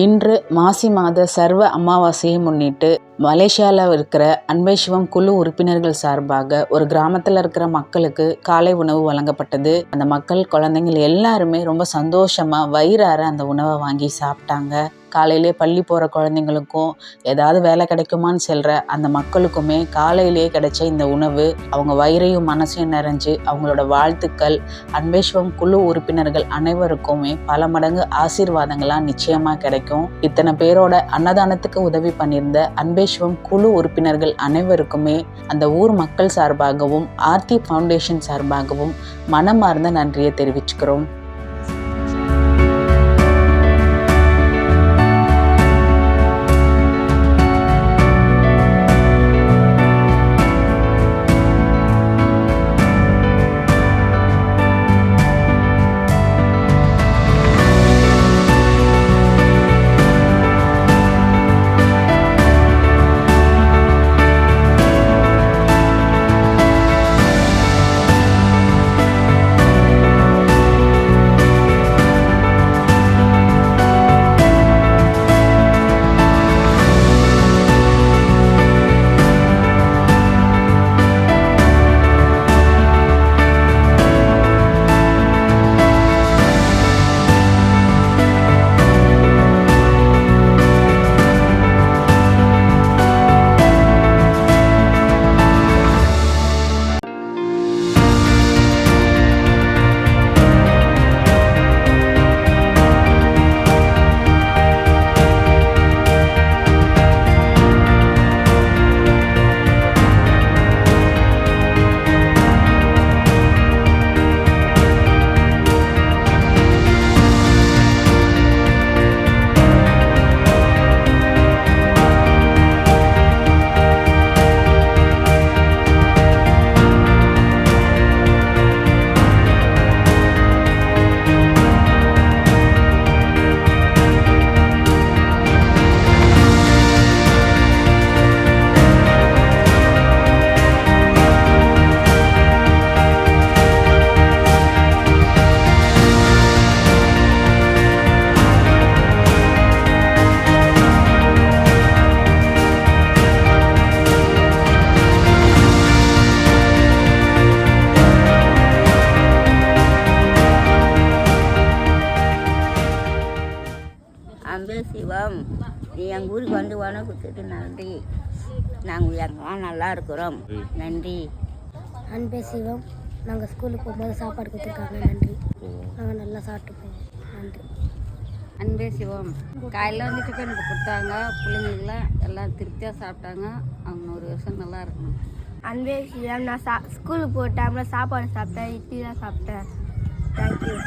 இன்று மாசி மாத சர்வ அமாவாசையை முன்னிட்டு மலேசியாவில் இருக்கிற அன்பை சிவம் குழு உறுப்பினர்கள் சார்பாக ஒரு கிராமத்தில் இருக்கிற மக்களுக்கு காலை உணவு வழங்கப்பட்டது. அந்த மக்கள் குழந்தைங்கள் எல்லாருமே ரொம்ப சந்தோஷமா வயிறார அந்த உணவை வாங்கி சாப்பிட்டாங்க. காலையிலே பள்ளி போகிற குழந்தைங்களுக்கும் ஏதாவது வேலை கிடைக்குமான்னு செல்கிற அந்த மக்களுக்குமே காலையிலே கிடைச்ச இந்த உணவு அவங்க வயிறையும் மனசையும் நிறைஞ்சு அவங்களோட வாழ்த்துக்கள் அன்பை சிவம் குழு உறுப்பினர்கள் அனைவருக்குமே பல மடங்கு ஆசீர்வாதங்கள்லாம் நிச்சயமாக கிடைக்கும். இத்தனை பேரோட அன்னதானத்துக்கு உதவி பண்ணியிருந்த அன்பை சிவம் குழு உறுப்பினர்கள் அனைவருக்குமே அந்த ஊர் மக்கள் சார்பாகவும் ஆர்த்தி ஃபவுண்டேஷன் சார்பாகவும் மனமார்ந்த நன்றியை தெரிவிச்சுக்கிறோம். அன்பே சிவம், நீ எங்கள் ஊருக்கு வந்து உணவு கொடுத்துட்டு நன்றி. நாங்கள் எங்கெல்லாம் நல்லா இருக்கிறோம், நன்றி. அன்பே சிவம், நாங்கள் ஸ்கூலுக்கு போகும்போது சாப்பாடு கொடுத்துருக்காங்க, நன்றி. நாங்கள் நல்லா சாப்பிட்டுப்போம், நன்றி. அன்பே சிவம், காலையில் வந்து டிஃபன் கொடுத்தாங்க, பிள்ளைங்களுக்குலாம் எல்லாம் திருப்தியாக சாப்பிட்டாங்க. அவங்க 1 வருஷம் நல்லா இருக்கணும். அன்பே சிவம், நான் ஸ்கூலுக்கு போகிற டைமில் சாப்பாடு சாப்பிட்டேன், இட்லி தான் சாப்பிட்டேன், தேங்க்யூ.